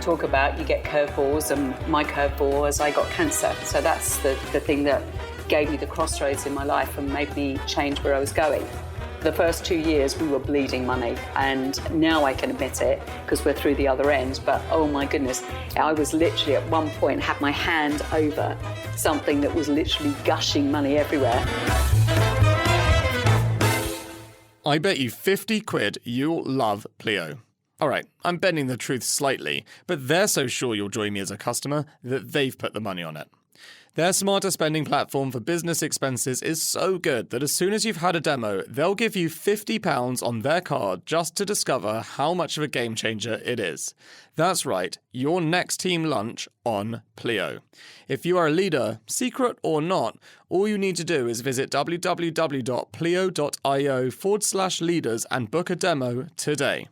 talk about, you get curveballs, and my curveball was I got cancer. So that's the thing that gave me the crossroads in my life and made me change where I was going. The first 2 years we were bleeding money, and now I can admit it because we're through the other end, but oh my goodness, I was literally at one point had my hand over something that was literally gushing money everywhere. I bet you 50 quid you'll love Pleo. All right, I'm bending the truth slightly, but they're so sure you'll join me as a customer that they've put the money on it. Their smarter spending platform for business expenses is so good that as soon as you've had a demo, they'll give you £50 on their card just to discover how much of a game changer it is. That's right, your next team lunch on Pleo. If you are a leader, secret or not, all you need to do is visit www.pleo.io/leaders and book a demo today.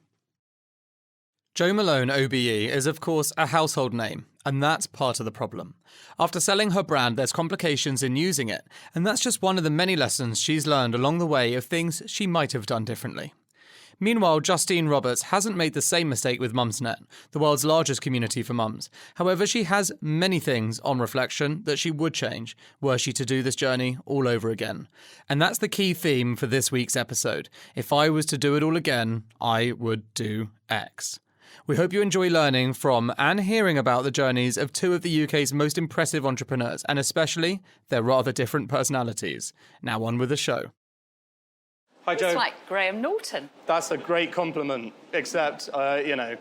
Jo Malone CBE is, of course, a household name, and that's part of the problem. After selling her brand, there's complications in using it, and that's just one of the many lessons she's learned along the way of things she might have done differently. Meanwhile, Justine Roberts hasn't made the same mistake with Mumsnet, the world's largest community for mums. However, she has many things, on reflection, that she would change, were she to do this journey all over again. And that's the key theme for this week's episode. If I was to do it all again, I would do X. We hope you enjoy learning from and hearing about the journeys of two of the UK's most impressive entrepreneurs, and especially their rather different personalities. Now on with the show. Hi, Jo. It's like Graham Norton. That's a great compliment, except, I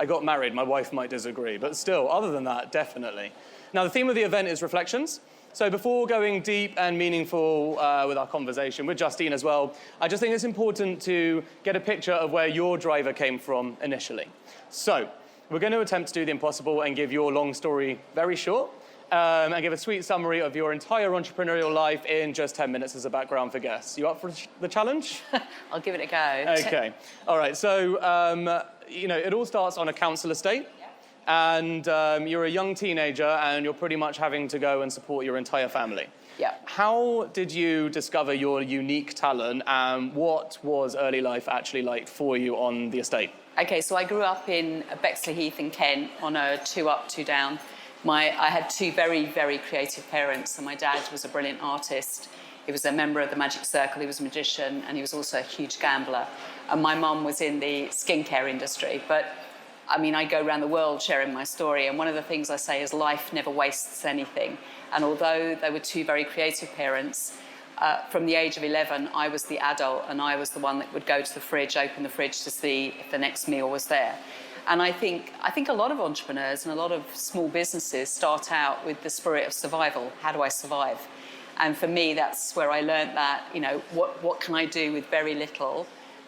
got married. My wife might disagree, but still, other than that, definitely. Now, the theme of the event is reflections. So before going deep and meaningful with our conversation, with Justine as well, I just think it's important to get a picture of where your driver came from initially. So we're going to attempt to do the impossible and give your long story very short, and give a sweet summary of your entire entrepreneurial life in just 10 minutes as a background for guests. You up for the challenge? I'll give it a go. Okay. All right. So, it all starts on a council estate. And you're a young teenager and you're pretty much having to go and support your entire family. Yeah. How did you discover your unique talent, and what was early life actually like for you on the estate? Okay, so I grew up in Bexley Heath in Kent on a 2 up, 2 down. I had two very, very creative parents, and my dad was a brilliant artist. He was a member of the Magic Circle, he was a magician, and he was also a huge gambler. And my mum was in the skincare industry, but I go around the world sharing my story, and one of the things I say is life never wastes anything. And although they were two very creative parents, from the age of 11, I was the adult, and I was the one that would go to the fridge, open the fridge to see if the next meal was there. And I think a lot of entrepreneurs and a lot of small businesses start out with the spirit of survival. How do I survive? And for me, that's where I learned that, what can I do with very little,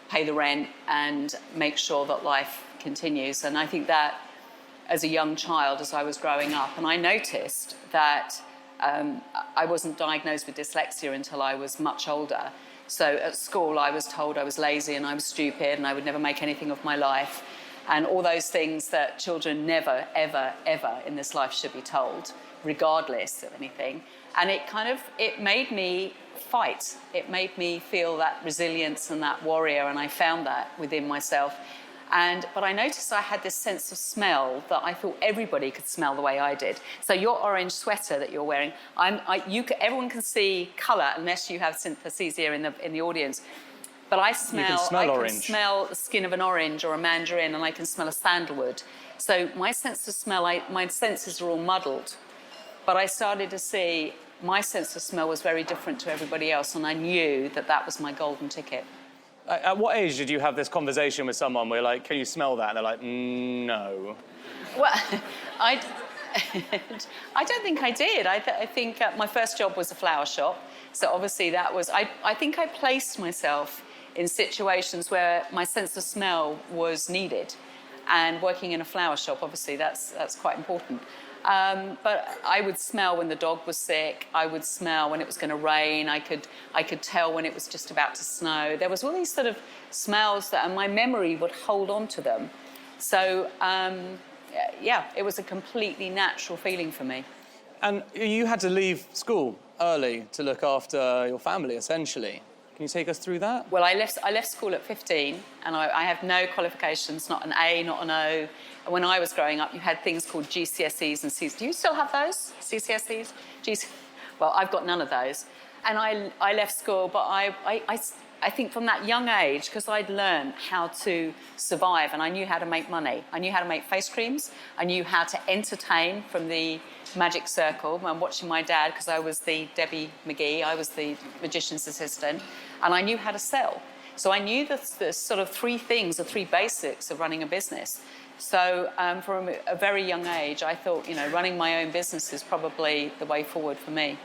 pay the rent, and make sure that life continues. And I think that as a young child, as I was growing up, and I noticed that I wasn't diagnosed with dyslexia until I was much older. So at school, I was told I was lazy and I was stupid and I would never make anything of my life. And all those things that children never, ever, ever in this life should be told, regardless of anything. And it made me fight. It made me feel that resilience and that warrior, and I found that within myself. But I noticed I had this sense of smell that I thought everybody could smell the way I did. So your orange sweater that you're wearing, everyone can see colour unless you have synesthesia in the audience. But I can smell the skin of an orange or a mandarin, and I can smell a sandalwood. So my sense of smell, my senses are all muddled. But I started to see my sense of smell was very different to everybody else, and I knew that was my golden ticket. At what age did you have this conversation with someone where you're like, can you smell that? And they're like, no. Well, I don't think I did. I think my first job was a flower shop. So obviously that was, I think I placed myself in situations where my sense of smell was needed. And working in a flower shop, obviously that's quite important. But I would smell when the dog was sick. I would smell when it was going to rain. I could tell when it was just about to snow. There was all these sort of smells and my memory would hold on to them. So, it was a completely natural feeling for me. And you had to leave school early to look after your family, essentially. Can you take us through that? Well, I left school at 15, and I have no qualifications, not an A, not an O. And when I was growing up, you had things called GCSEs and Cs. Do you still have those? CCSEs? Well, I've got none of those. And I left school, but I think from that young age, because I'd learned how to survive and I knew how to make money. I knew how to make face creams. I knew how to entertain from the magic circle. I'm watching my dad, because I was the Debbie McGee, I was the magician's assistant, and I knew how to sell. So I knew the sort of three things, the three basics of running a business. So from a very young age, I thought, running my own business is probably the way forward for me.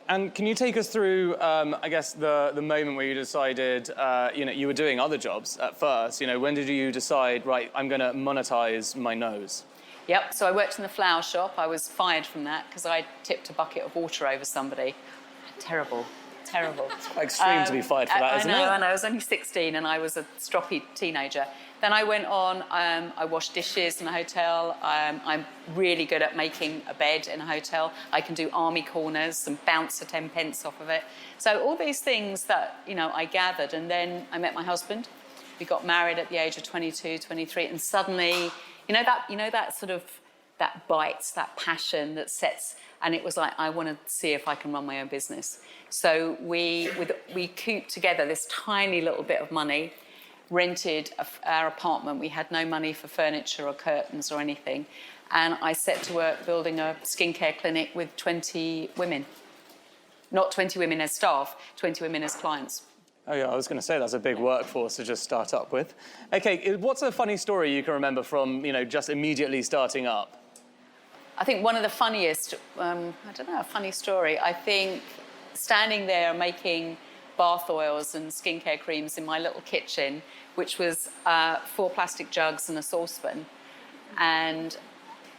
And can you take us through, I guess, the moment where you decided, you were doing other jobs at first. When did you decide, right, I'm going to monetize my nose? Yep, so I worked in the flower shop. I was fired from that because I tipped a bucket of water over somebody. Terrible. It's quite extreme to be fired for that, isn't it? I know. I was only 16 and I was a stroppy teenager. Then I went on, I washed dishes in a hotel. I'm really good at making a bed in a hotel. I can do army corners and bounce a 10 pence off of it. So all these things that, I gathered. And then I met my husband. We got married at the age of 22, 23. And suddenly, that sort of, that bites, that passion that sets, and it was like, I want to see if I can run my own business. So we cooped together this tiny little bit of money, rented our apartment. We had no money for furniture or curtains or anything. And I set to work building a skincare clinic with 20 women. Not 20 women as staff, 20 women as clients. Oh, yeah, I was going to say that's a big workforce to just start up with. OK, what's a funny story you can remember from, just immediately starting up? I think one of the funniest, a funny story. I think standing there making bath oils and skincare creams in my little kitchen, which was 4 plastic jugs and a saucepan. And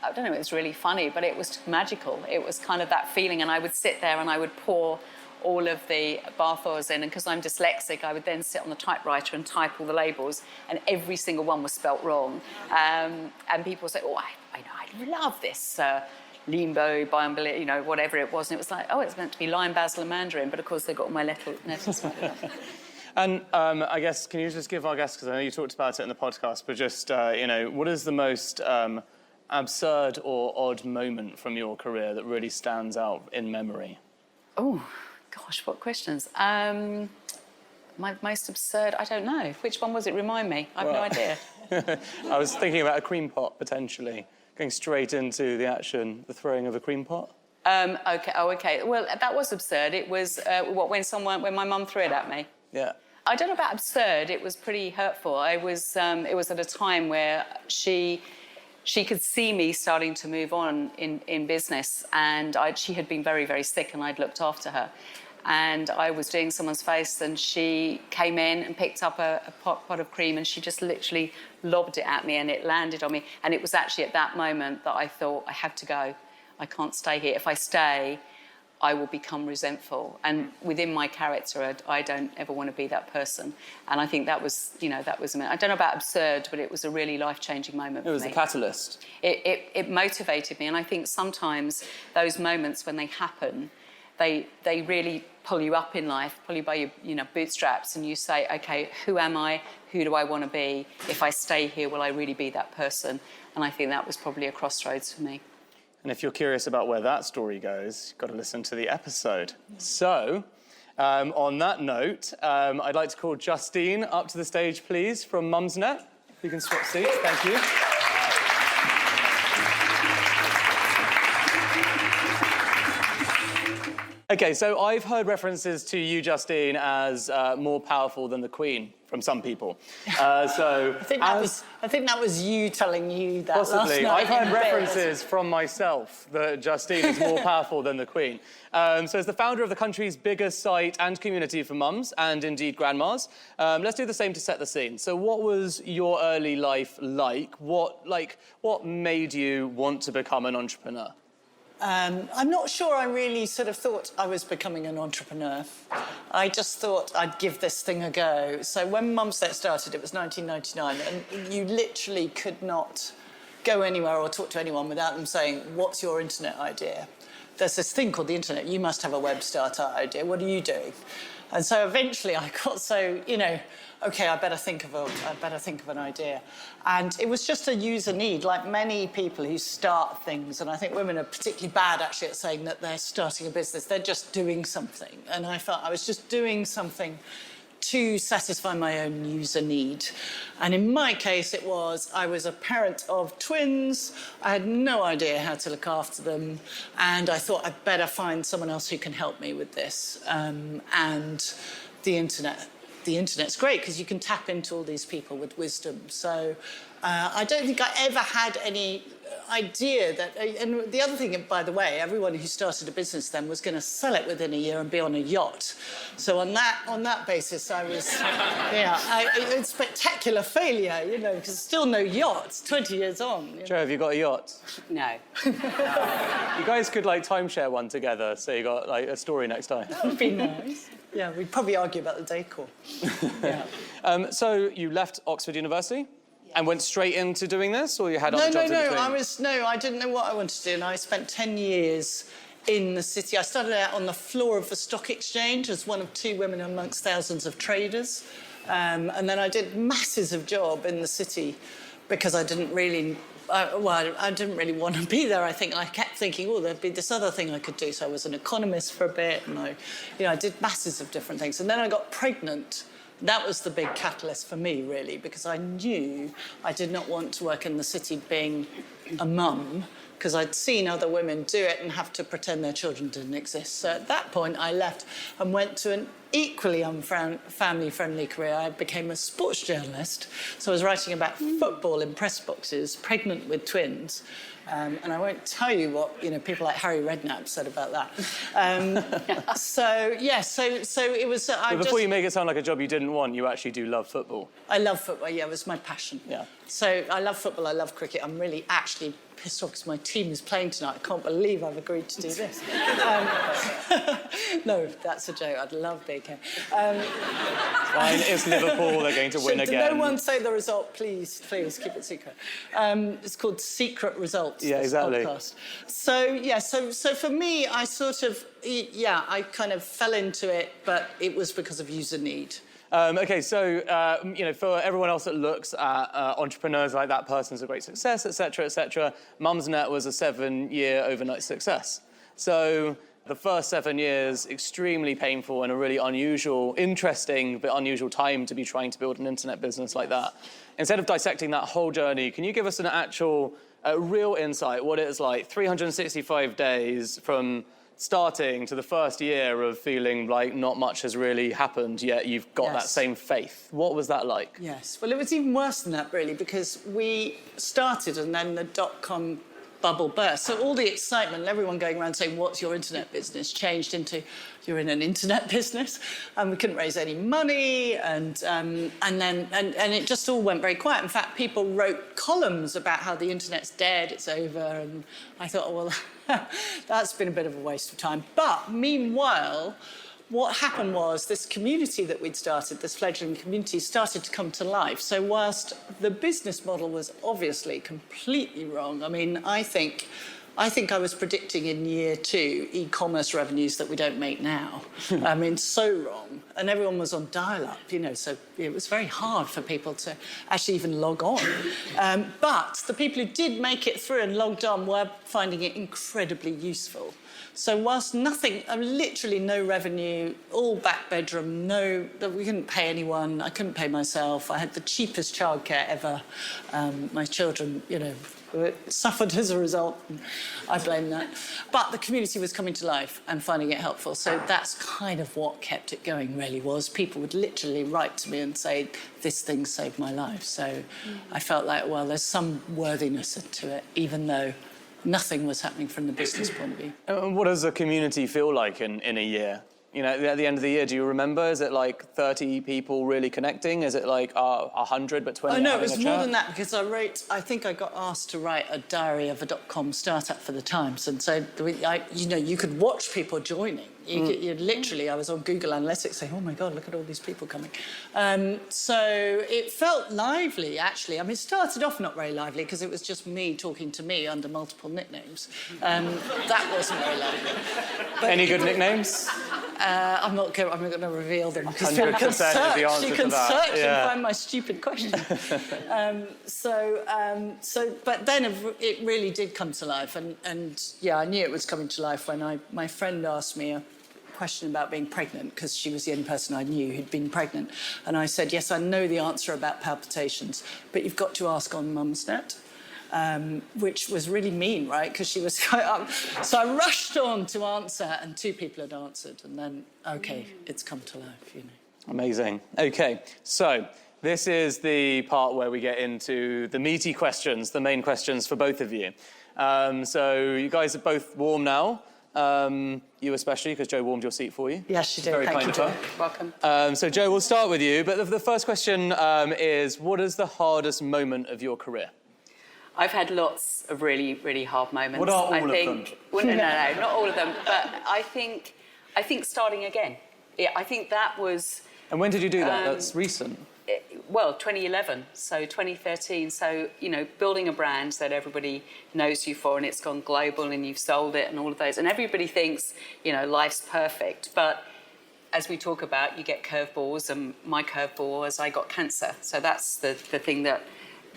I don't know, it was really funny, but it was magical. It was kind of that feeling. And I would sit there and I would pour all of the bath oils in. And because I'm dyslexic, I would then sit on the typewriter and type all the labels. And every single one was spelt wrong. And people would say, oh, I love this. Limbo, biombil, whatever it was. And it was like, oh, it's meant to be lime, basil and mandarin. But of course, they got all my letters. And I guess, can you just give our guests, because I know you talked about it in the podcast, but just, what is the most absurd or odd moment from your career that really stands out in memory? Oh, gosh, what questions? My most absurd, I don't know. Which one was it? Remind me. I have no idea. I was thinking about a cream pot, potentially. Going straight into the action, the throwing of a cream pot. Okay. Well, that was absurd. It was, when my mum threw it at me. Yeah. I don't know about absurd. It was pretty hurtful. It was at a time where she could see me starting to move on in business, and she had been very, very sick, and I'd looked after her. And I was doing someone's face, and she came in and picked up a pot of cream, and she just literally lobbed it at me, and it landed on me. And it was actually at that moment that I thought, I have to go. I can't stay here. If I stay, I will become resentful. And within my character, I don't ever want to be that person. And I think that was, I don't know about absurd, but it was a really life-changing moment for me. It was a catalyst. It motivated me. And I think sometimes those moments when they happen, they really pull you up in life, pull you by your bootstraps, and you say, OK, who am I? Who do I want to be? If I stay here, will I really be that person? And I think that was probably a crossroads for me. And if you're curious about where that story goes, you've got to listen to the episode. So, on that note, I'd like to call Justine up to the stage, please, from Mumsnet. If you can swap seats, thank you. OK, so I've heard references to you, Justine, as more powerful than the Queen from some people. I think that was you telling you that possibly. Last night. I've heard references from myself that Justine is more powerful than the Queen. So as the founder of the country's biggest site and community for mums, and indeed grandmas, let's do the same to set the scene. So what was your early life like? What made you want to become an entrepreneur? I'm not sure I really sort of thought I was becoming an entrepreneur. I just thought I'd give this thing a go. So when Mumsnet started, it was 1999, and you literally could not go anywhere or talk to anyone without them saying, what's your internet idea? There's this thing called the internet. You must have a web starter idea. What are you doing? And so eventually I got so, okay, I better think of an idea. And it was just a user need, like many people who start things. And I think women are particularly bad, actually, at saying that they're starting a business. They're just doing something. And I felt I was just doing something to satisfy my own user need. And in my case, I was a parent of twins. I had no idea how to look after them. And I thought I'd better find someone else who can help me with this. And the internet's great because you can tap into all these people with wisdom. So I don't think I ever had any idea that... And the other thing, by the way, everyone who started a business then was going to sell it within a year and be on a yacht. So on that basis, I was... it's spectacular failure, because still no yachts 20 years on. Jo, have you got a yacht? No. You guys could, timeshare one together, so you got, a story next time. That would be nice. Yeah, we'd probably argue about the decor. Yeah. So you left Oxford University and went straight into doing this, or you had other jobs in between? I didn't know what I wanted to do, and I spent 10 years in the city. I started out on the floor of the stock exchange as one of 2 women amongst thousands of traders. And then I did masses of job in the city because I didn't really... I didn't really want to be there, I think. I kept thinking, there'd be this other thing I could do. So I was an economist for a bit, and I did masses of different things. And then I got pregnant. That was the big catalyst for me, really, because I knew I did not want to work in the city being a mum, because I'd seen other women do it and have to pretend their children didn't exist. So at that point, I left and went to an equally family-friendly career. I became a sports journalist, so I was writing about football in press boxes, pregnant with twins. And I won't tell you what people like Harry Redknapp said about that. So it was. Before you make it sound like a job you didn't want, you actually do love football. I love football. Yeah, it was my passion. Yeah. So I love football. I love cricket. I'm really actually pissed off because my team is playing tonight. I can't believe I've agreed to do this. No, that's a joke. I'd love being here. Fine, it's Liverpool. They're going to win again. No one say the result, please. Please keep it secret. It's called Secret Results. Yeah, exactly. Podcast. So for me, I I kind of fell into it, but it was because of user need. OK, so, for everyone else that looks at entrepreneurs like that person's a great success, et cetera, Mumsnet was a 7-year overnight success. So the first 7 years, extremely painful and a really interesting but unusual time to be trying to build an internet business like that. Instead of dissecting that whole journey, can you give us an actual, real insight, what it is like 365 days from starting to the first year of feeling like not much has really happened, yet you've got that same faith. What was that like? Yes. Well, it was even worse than that, really, because we started and then the dot-com bubble burst. So all the excitement and everyone going around saying, what's your internet business, changed into, you're in an internet business. And we couldn't raise any money. And it just all went very quiet. In fact, people wrote columns about how the internet's dead, it's over. And I thought, well, that's been a bit of a waste of time. But meanwhile, what happened was this community that we'd started, this fledgling community, started to come to life. So whilst the business model was obviously completely wrong, I mean, I think I was predicting in year 2 e-commerce revenues that we don't make now. I mean, so wrong. And everyone was on dial-up, so it was very hard for people to actually even log on. But the people who did make it through and logged on were finding it incredibly useful. So whilst literally no revenue, all back bedroom, we couldn't pay anyone, I couldn't pay myself, I had the cheapest childcare ever. My children, suffered as a result. I blame that. But the community was coming to life and finding it helpful. So that's kind of what kept it going, really, was people would literally write to me and say, this thing saved my life. So I felt like, well, there's some worthiness to it, even though nothing was happening from the business point of view. What does a community feel like in a year? At the end of the year, do you remember? Is it like 30 people really connecting? Is it like 100 but 20 Oh, no, having it was a more chat? than that, because I think I got asked to write a diary of a .com startup for the Times. And so, you could watch people joining. You literally, I was on Google Analytics saying, oh my God, look at all these people coming. So it felt lively, actually. I mean, it started off not very lively because it was just me talking to me under multiple nicknames. That wasn't very lively. But Any good nicknames? I'm not going to reveal them because people 100% can is the search. answer You to can that. search Yeah. and find my stupid question. But then it really did come to life, and yeah, I knew it was coming to life when my friend asked me a question about being pregnant because she was the only person I knew who'd been pregnant, and I said, yes, I know the answer about palpitations, but you've got to ask on Mumsnet. Which was really mean, right? Because she was quite up. So I rushed on to answer, and 2 people had answered, and then, OK, it's come to life, you know. Amazing. OK, so this is the part where we get into the meaty questions, the main questions for both of you. So you guys are both warm now. You especially, because Jo warmed your seat for you. Yes, she did. Very Thank kind you, of her. Welcome. So Jo, we'll start with you. But the first question is, what is the hardest moment of your career? I've had lots of really, really hard moments. What are all I of think, them? Well, no, not all of them. But I think starting again. Yeah, I think that was... And when did you do that? That's recent. Well, 2011, so 2013. So, you know, building a brand that everybody knows you for and it's gone global and you've sold it and all of those. And everybody thinks, you know, life's perfect. But as we talk about, you get curveballs, and my curveball was I got cancer. So that's the thing that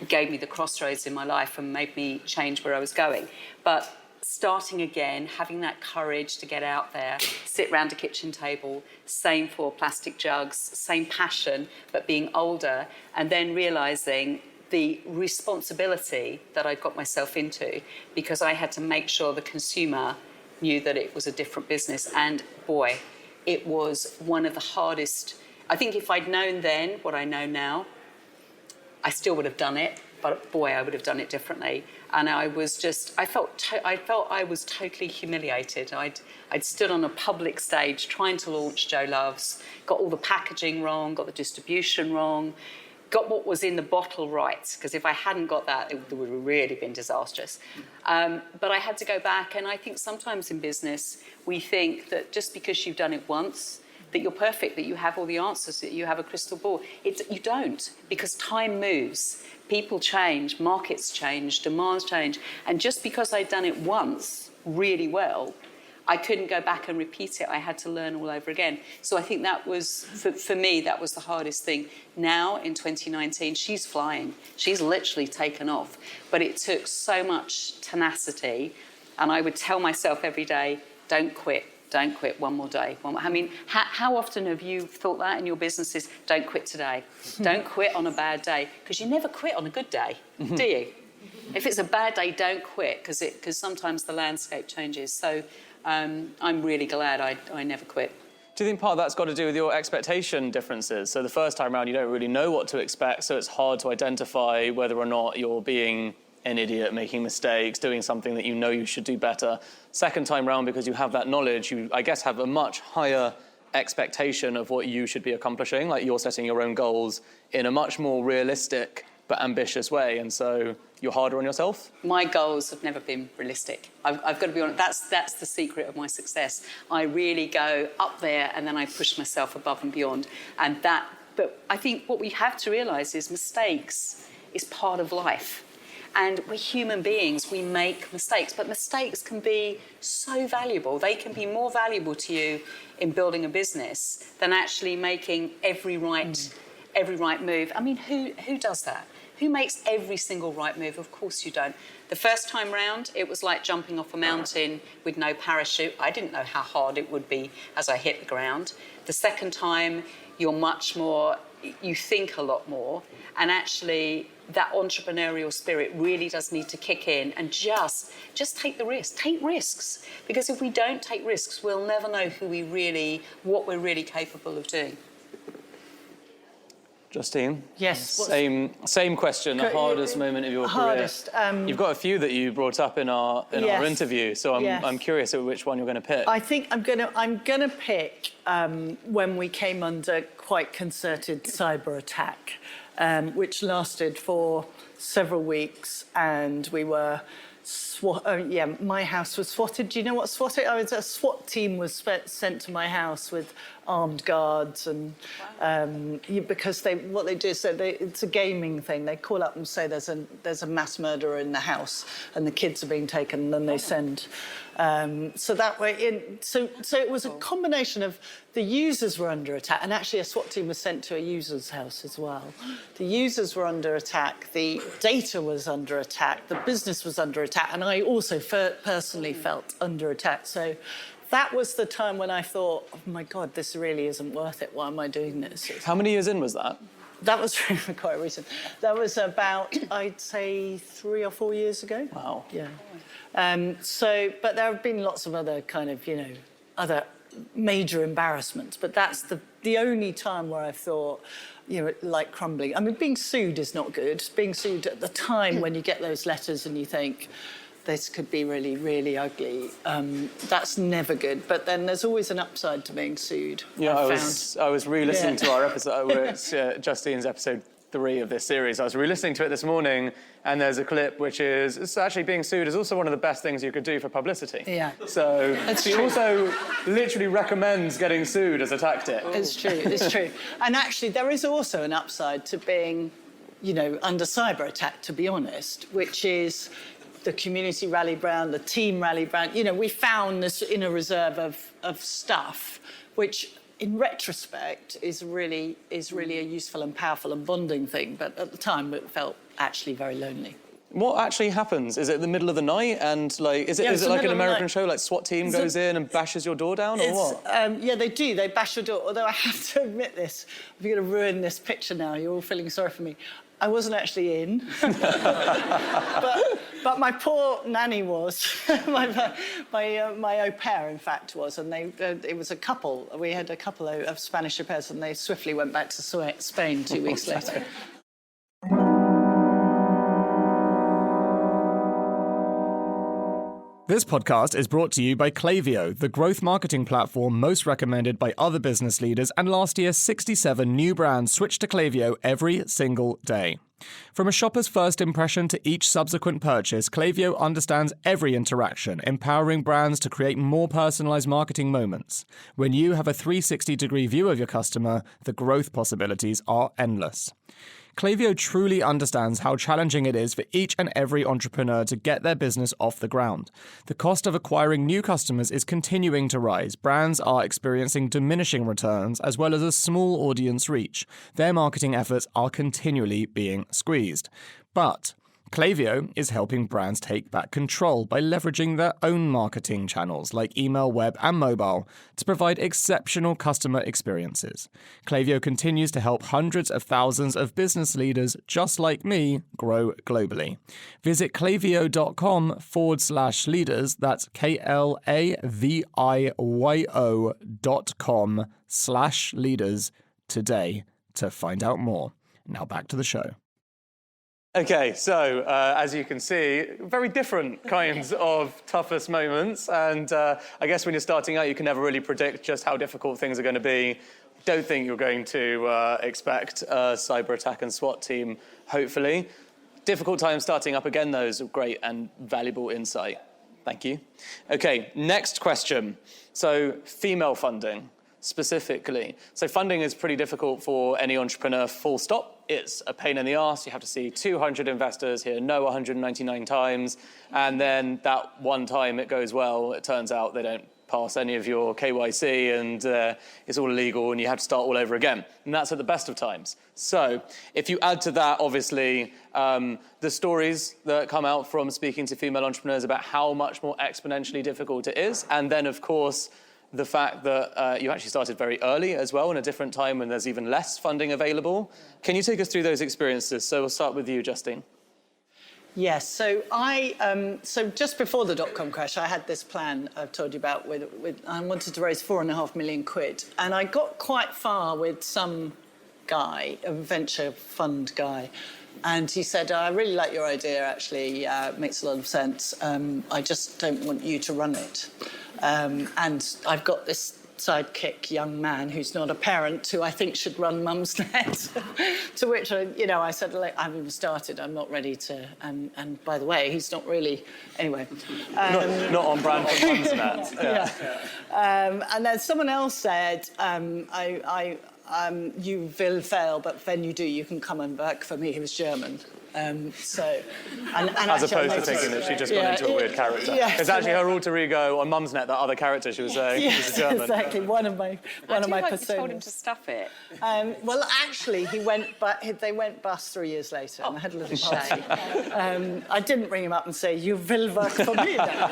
gave me the crossroads in my life and made me change where I was going. But starting again, having that courage to get out there, sit round a kitchen table, same 4 plastic jugs, same passion, but being older, and then realising the responsibility that I got myself into, because I had to make sure the consumer knew that it was a different business. And boy, it was one of the hardest. I think if I'd known then what I know now, I still would have done it, but boy, I would have done it differently. And I was just, I felt I was totally humiliated. I'd stood on a public stage trying to launch Jo Loves, got all the packaging wrong, got the distribution wrong, got what was in the bottle right, because if I hadn't got that, it would have really been disastrous. But I had to go back, and I think sometimes in business, we think that just because you've done it once, that you're perfect, that you have all the answers, that you have a crystal ball. You don't, because time moves, people change, markets change, demands change. And just because I'd done it once really well, I couldn't go back and repeat it. I had to learn all over again. So I think that was, for me, that was the hardest thing. Now, in 2019, she's flying. She's literally taken off. But it took so much tenacity. And I would tell myself every day, don't quit. Don't quit one more day. I mean, how often have you thought that in your businesses? Don't quit today. Don't quit on a bad day. Because you never quit on a good day, do you? If it's a bad day, don't quit, because sometimes the landscape changes. So I'm really glad I never quit. Do you think part of that's got to do with your expectation differences? So the first time around, you don't really know what to expect, so it's hard to identify whether or not you're being an idiot, making mistakes, doing something that you know you should do better. Second time round, because you have that knowledge, you, I guess, have a much higher expectation of what you should be accomplishing. Like, you're setting your own goals in a much more realistic but ambitious way, and so you're harder on yourself? My goals have never been realistic. I've got to be honest, that's the secret of my success. I really go up there and then I push myself above and beyond. But I think what we have to realise is mistakes is part of life. And we're human beings, we make mistakes, but mistakes can be so valuable. They can be more valuable to you in building a business than actually making every right move. I mean, who does that? Who makes every single right move? Of course you don't. The first time round, it was like jumping off a mountain with no parachute. I didn't know how hard it would be as I hit the ground. The second time, you're much more, you think a lot more, and actually that entrepreneurial spirit really does need to kick in and just take the risk. Take risks. Because if we don't take risks, we'll never know what we're really capable of doing. Justine? Yes. Same question, the hardest moment of your career. You've got a few that you brought up in our interview, so I'm curious which one you're going to pick. I think I'm going to pick when we came under quite concerted cyber attack, which lasted for several weeks, and we were my house was swatted. Do you know what swatted? A SWAT team was sent to my house with armed guards, and because what they do is it's a gaming thing. They call up and say there's a mass murderer in the house, and the kids are being taken, and then they send. So that way, so it was a combination of the users were under attack, and actually a SWAT team was sent to a user's house as well. The users were under attack, the data was under attack, the business was under attack, and I also personally felt under attack. So that was the time when I thought, oh my God, this really isn't worth it. Why am I doing this? How many years in was that? That was quite recent. That was about, I'd say, 3 or 4 years ago. Wow. Yeah. But there have been lots of other kind of, other major embarrassments. But that's the only time where I've thought, like crumbling. I mean, being sued is not good. Being sued at the time when you get those letters and you think, this could be really, really ugly. That's never good. But then there's always an upside to being sued. Yeah, I was re-listening to our episode, it's Justine's episode 3 of this series. I was re-listening to it this morning, and there's a clip which is it's actually being sued is also one of the best things you could do for publicity. Yeah. So she also literally recommends getting sued as a tactic. It's true. And actually, there is also an upside to being, under cyber attack, to be honest, which is the community rallied round, the team rallied round. We found this inner reserve of stuff, which in retrospect is really a useful and powerful and bonding thing. But at the time, it felt actually very lonely. What actually happens? Is it the middle of the night and is it like an American show, like SWAT team goes in and bashes your door down, or what? Yeah, they do. They bash your door. Although I have to admit this, I'm going to ruin this picture now. You're all feeling sorry for me. I wasn't actually in, but my poor nanny was. my au pair, in fact, was, and it was a couple. We had a couple of Spanish au pairs, and they swiftly went back to Spain 2 weeks later. This podcast is brought to you by Klaviyo, the growth marketing platform most recommended by other business leaders, and last year 67 new brands switched to Klaviyo every single day. From a shopper's first impression to each subsequent purchase, Klaviyo understands every interaction, empowering brands to create more personalized marketing moments. When you have a 360-degree view of your customer, the growth possibilities are endless. Klaviyo truly understands how challenging it is for each and every entrepreneur to get their business off the ground. The cost of acquiring new customers is continuing to rise. Brands are experiencing diminishing returns as well as a small audience reach. Their marketing efforts are continually being squeezed. But Klaviyo is helping brands take back control by leveraging their own marketing channels like email, web, and mobile to provide exceptional customer experiences. Klaviyo continues to help hundreds of thousands of business leaders just like me grow globally. Visit klaviyo.com/leaders, that's KLAVIYO.com/leaders today to find out more. Now back to the show. Okay, so as you can see, very different kinds of toughest moments. And I guess when you're starting out, you can never really predict just how difficult things are going to be. Don't think you're going to expect a cyber attack and SWAT team, hopefully. Difficult time starting up again, though, is a great and valuable insight. Thank you. Okay, next question. So female funding. Specifically. So funding is pretty difficult for any entrepreneur, full stop. It's a pain in the arse. You have to see 200 investors, hear no 199 times, and then that one time it goes well, it turns out they don't pass any of your KYC and it's all illegal and you have to start all over again. And that's at the best of times. So if you add to that, obviously, the stories that come out from speaking to female entrepreneurs about how much more exponentially difficult it is, and then, of course, the fact that you actually started very early as well, in a different time when there's even less funding available. Can you take us through those experiences? So we'll start with you, Justine. Yes, so so just before the dot-com crash, I had this plan I've told you about. I wanted to raise £4.5 million, and I got quite far with some guy, a venture fund guy, and he said, "I really like your idea. Actually, it makes a lot of sense. I just don't want you to run it." And I've got this sidekick young man who's not a parent who I think should run Mumsnet. To which I said, I haven't even started. I'm not ready to. And by the way, he's not really. Anyway, not on brand for Mumsnet. And then someone else said, you will fail, but when you do, you can come and work for me. He was German. And as opposed to thinking that she just got into a weird character. Yes, it's actually her alter ego on Mumsnet, that other character she was saying. Yes, was a German. Exactly. One of my personas. You told him to stuff it. Well, actually, they went bust 3 years later, and I had a little party. I didn't ring him up and say, you will work for me now.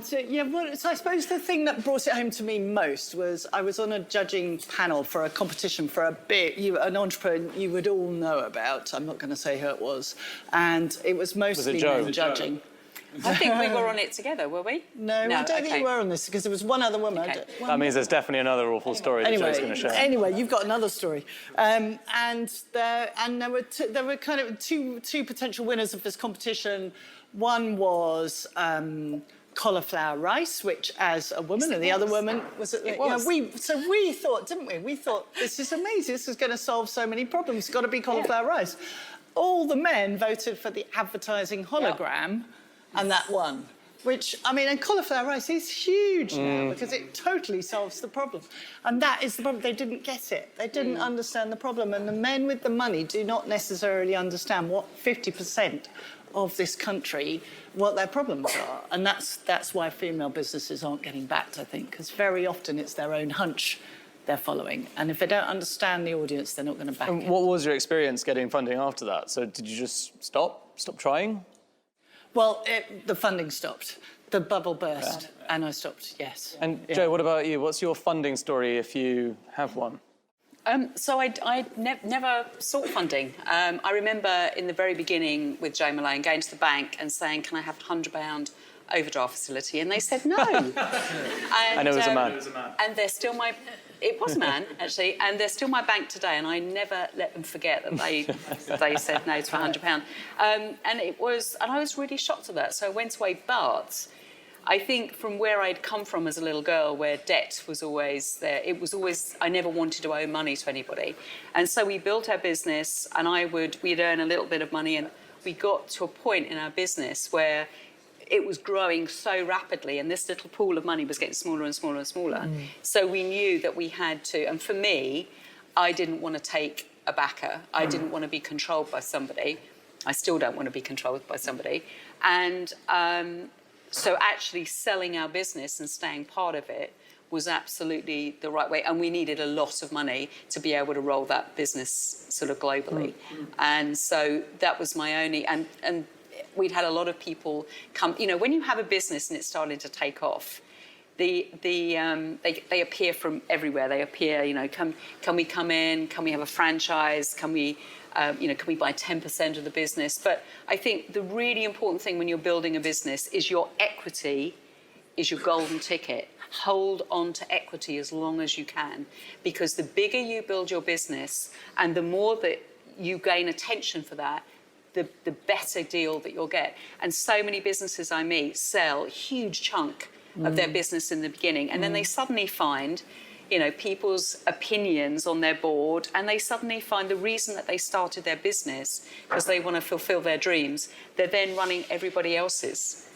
So I suppose the thing that brought it home to me most was I was on a judging panel for a competition for an entrepreneur you would all know about. I'm not going to say who it was. And it was mostly men judging. I think we were on it together, were we? No, I don't think we were on this because there was one other woman. Okay. That means there's definitely another awful story that Jo's going to share. Anyway, you've got another story. And there were kind of two potential winners of this competition. One was cauliflower rice, which as a woman, and the other woman was... we thought, didn't we? We thought, this is amazing. This is going to solve so many problems. It's got to be cauliflower rice. All the men voted for the advertising hologram, and that won. Which, and cauliflower rice is huge now because it totally solves the problem. And that is the problem. They didn't get it. They didn't understand the problem. And the men with the money do not necessarily understand what 50% of this country, what their problems are. And that's why female businesses aren't getting backed, I think, because very often it's their own hunch they're following. And if they don't understand the audience, they're not going to back it. What was your experience getting funding after that? So did you just stop trying? Well, the funding stopped. The bubble burst, and I stopped, yes. And Jo, what about you? What's your funding story if you have one? So I never sought funding. I remember in the very beginning with Jo Malone going to the bank and saying, can I have a £100 overdraft facility? And they said no. I know it was a man. And they're still my... It was a man, actually, and they're still my bank today, and I never let them forget that they said no to £100. And I was really shocked at that, so I went away, but I think from where I'd come from as a little girl, where debt was always there, I never wanted to owe money to anybody. And so we built our business, and we'd earn a little bit of money, and we got to a point in our business where it was growing so rapidly, and this little pool of money was getting smaller and smaller and smaller. So we knew that we had to, and for me, I didn't want to take a backer. I didn't want to be controlled by somebody. I still don't want to be controlled by somebody. And so actually selling our business and staying part of it was absolutely the right way. And we needed a lot of money to be able to roll that business sort of globally. And so that was my only, and we'd had a lot of people come. When you have a business and it's starting to take off, they appear from everywhere. They appear, can we come in? Can we have a franchise? Can we buy 10% of the business? But I think the really important thing when you're building a business is your equity is your golden ticket. Hold on to equity as long as you can, because the bigger you build your business and the more that you gain attention for that, the better deal that you'll get. And so many businesses I meet sell a huge chunk of their business in the beginning, and then they suddenly find, people's opinions on their board, and they suddenly find the reason that they started their business because they want to fulfill their dreams. They're then running everybody else's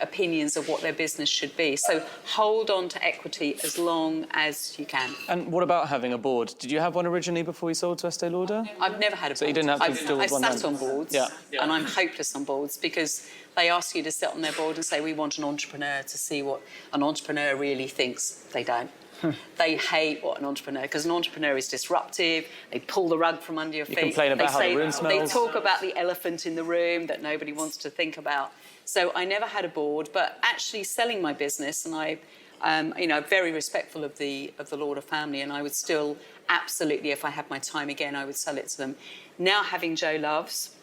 opinions of what their business should be. So hold on to equity as long as you can. And what about having a board? Did you have one originally before you sold to Estee Lauder? I've never had a board. So you didn't have to deal with one then? I've sat on boards, and I'm hopeless on boards because they ask you to sit on their board and say, we want an entrepreneur to see what an entrepreneur really thinks. They don't. They hate what an entrepreneur, because an entrepreneur is disruptive. They pull the rug from under your feet. You complain about how the room smells. They talk about the elephant in the room that nobody wants to think about. So I never had a board, but actually selling my business, and I'm very respectful of the Lauder family, and I would still absolutely, if I had my time again, I would sell it to them. Now having Jo Loves,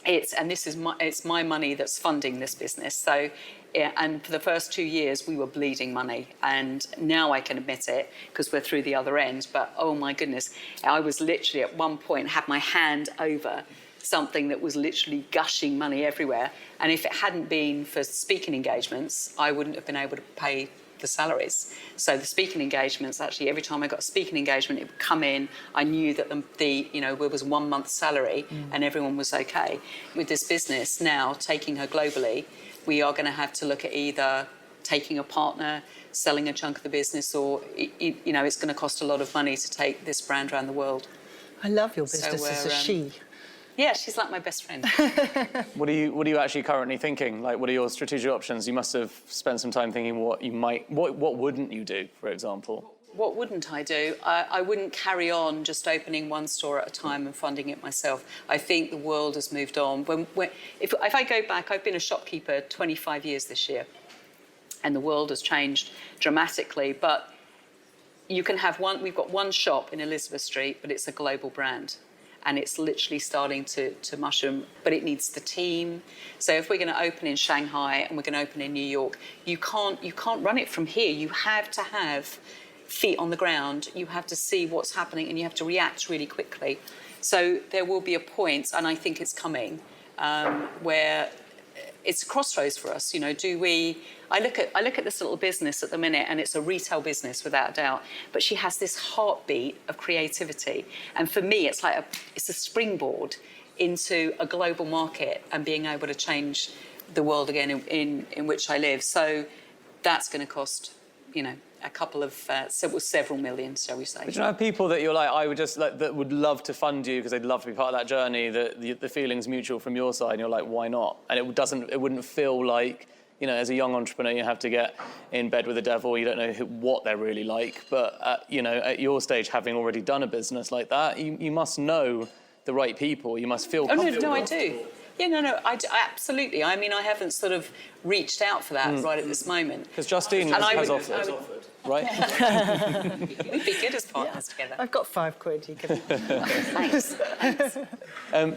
it's my money that's funding this business. So, and for the first 2 years, we were bleeding money. And now I can admit it, because we're through the other end. But, oh, my goodness, I was literally at one point, had my hand over something that was literally gushing money everywhere. And if it hadn't been for speaking engagements, I wouldn't have been able to pay the salaries. So the speaking engagements, actually, every time I got a speaking engagement, it would come in. I knew that there was 1 month's salary and everyone was okay. With this business now, taking her globally, we are going to have to look at either taking a partner, selling a chunk of the business, or, it's going to cost a lot of money to take this brand around the world. I love your business as a she. Yeah, she's like my best friend. What are you actually currently thinking? Like, what are your strategic options? You must have spent some time thinking what wouldn't you do, for example? What wouldn't I do? I wouldn't carry on just opening one store at a time and funding it myself. I think the world has moved on. If I go back, I've been a shopkeeper 25 years this year, and the world has changed dramatically. But you can have we've got one shop in Elizabeth Street, but it's a global brand. And it's literally starting to mushroom, but it needs the team. So if we're going to open in Shanghai and we're going to open in New York, you can't run it from here. You have to have feet on the ground. You have to see what's happening, and you have to react really quickly. So there will be a point, and I think it's coming, where it's a crossroads for us. I look at this little business at the minute, and it's a retail business without a doubt, but she has this heartbeat of creativity. And for me, it's like it's a springboard into a global market and being able to change the world again in which I live. So that's going to cost, a couple of several million, shall we say. But you have people that you're like, I would just that would love to fund you because they'd love to be part of that journey. The feeling's mutual from your side, and you're like, why not? And it wouldn't feel like, as a young entrepreneur, you have to get in bed with the devil. You don't know what they're really like. But at your stage, having already done a business like that, you must know the right people. You must feel comfortable. No, I do. Yeah, no, I absolutely. I mean, I haven't sort of reached out for that right at this moment. Because Justine has offered, right? We'd be good as partners together. I've got £5. You can. Thanks.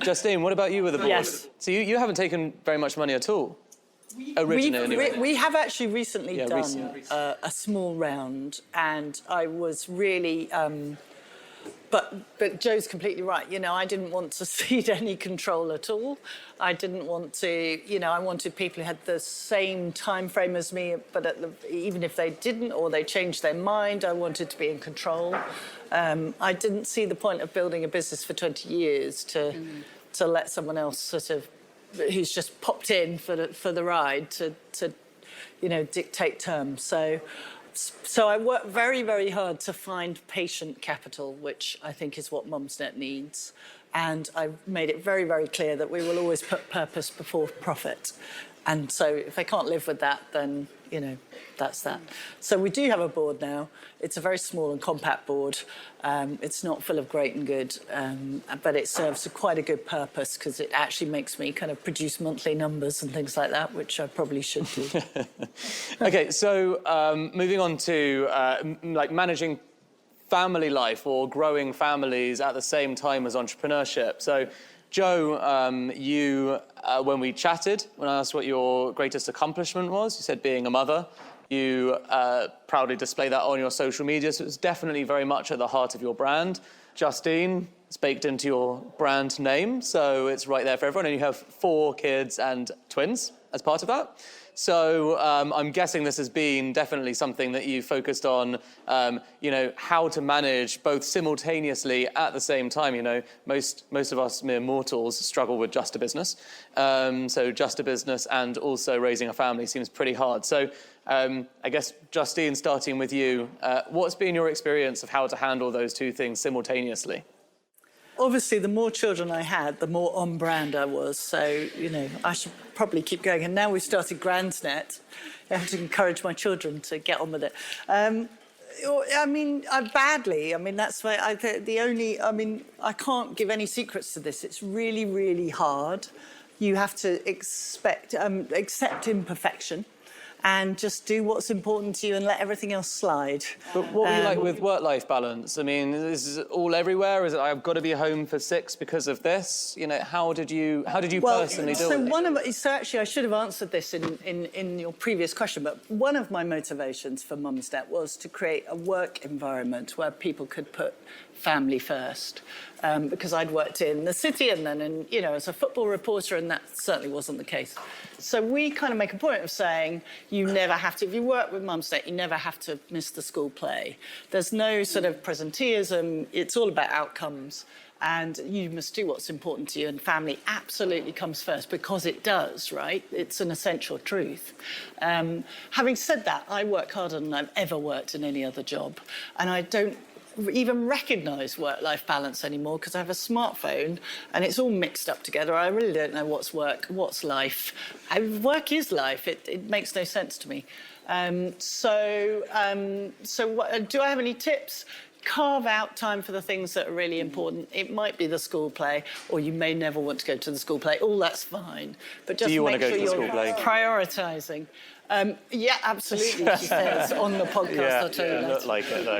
Justine, what about you with the board? Yes. So you haven't taken very much money at all. Originally, anyway. We have actually recently done a small round, and I was really... But Jo's completely right. I didn't want to cede any control at all. I didn't want to, I wanted people who had the same time frame as me, but even if they didn't or they changed their mind, I wanted to be in control. I didn't see the point of building a business for 20 years to let someone else sort of, who's just popped in for the ride to dictate terms. So I worked very, very hard to find patient capital, which I think is what Mumsnet needs. And I've made it very, very clear that we will always put purpose before profit. And so if I can't live with that, then, that's that. So we do have a board now. It's a very small and compact board. It's not full of great and good, but it serves quite a good purpose because it actually makes me kind of produce monthly numbers and things like that, which I probably should do. OK, so moving on to managing family life or growing families at the same time as entrepreneurship. So, Jo, when we chatted, when I asked what your greatest accomplishment was, you said being a mother. You proudly display that on your social media, so it's definitely very much at the heart of your brand. Justine, it's baked into your brand name, so it's right there for everyone. And you have 4 kids and twins as part of that. So I'm guessing this has been definitely something that you focused on, how to manage both simultaneously at the same time. Most of us mere mortals struggle with just a business. So just a business and also raising a family seems pretty hard. So I guess, Justine, starting with you, what's been your experience of how to handle those two things simultaneously? Obviously, the more children I had, the more on brand I was. So, I should probably keep going. And now we've started Grandsnet. I have to encourage my children to get on with it. Badly. That's why I can't give any secrets to this. It's really, really hard. You have to accept imperfection. and just do what's important to you and let everything else slide. But what were you like with work-life balance? I mean, is it all everywhere? Is it I've got to be home for 6 because of this? You know, how did you personally deal with it? So actually, I should have answered this in your previous question, but one of my motivations for Mumsnet was to create a work environment where people could put family first, because I'd worked in the city and then as a football reporter, and that certainly wasn't the case. So we kind of make a point of saying you never have to, if you work with Mumsnet, you never have to miss the school play. There's no sort of presenteeism, it's all about outcomes. And you must do what's important to you, and family absolutely comes first, because it does, right? It's an essential truth. Having said that, I work harder than I've ever worked in any other job, and I don't even recognise work-life balance anymore because I have a smartphone and it's all mixed up together. I really don't know what's work, what's life. Work is life. It makes no sense to me. So do I have any tips? Carve out time for the things that are really important. It might be the school play, or you may never want to go to the school play. All that's fine. But just make sure you're prioritising. Yeah, absolutely, she says on the podcast. Yeah, I'll tell you later. look like it, though.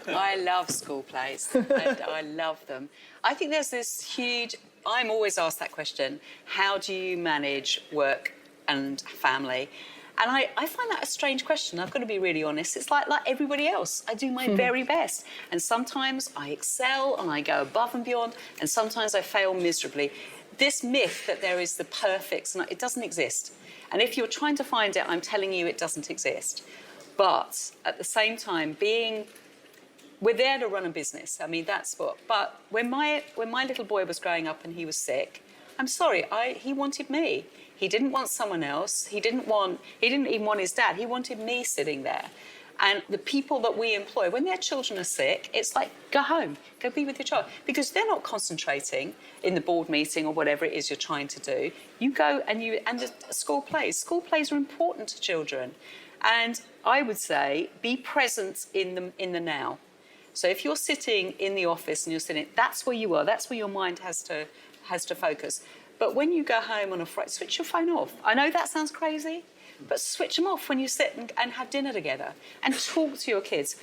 Yeah. I love school plays, and I love them. I think there's this huge... I'm always asked that question, how do you manage work and family? And I find that a strange question. I've got to be really honest. It's like everybody else. I do my very best. And sometimes I excel and I go above and beyond, and sometimes I fail miserably. This myth that there is the perfect, it doesn't exist. And if you're trying to find it, I'm telling you it doesn't exist. But at the same time, we're there to run a business. I mean, that's what... But when my little boy was growing up and he was sick, I'm sorry, he wanted me. He didn't want someone else. He didn't even want his dad. He wanted me sitting there. And the people that we employ, when their children are sick, it's like, go home, go be with your child. Because they're not concentrating in the board meeting or whatever it is you're trying to do. You go and the school plays. School plays are important to children. And I would say, be present in the now. So if you're sitting in the office and you're sitting, that's where you are. That's where your mind has to focus. But when you go home on a Friday, switch your phone off. I know that sounds crazy, but switch them off when you sit and have dinner together and talk to your kids.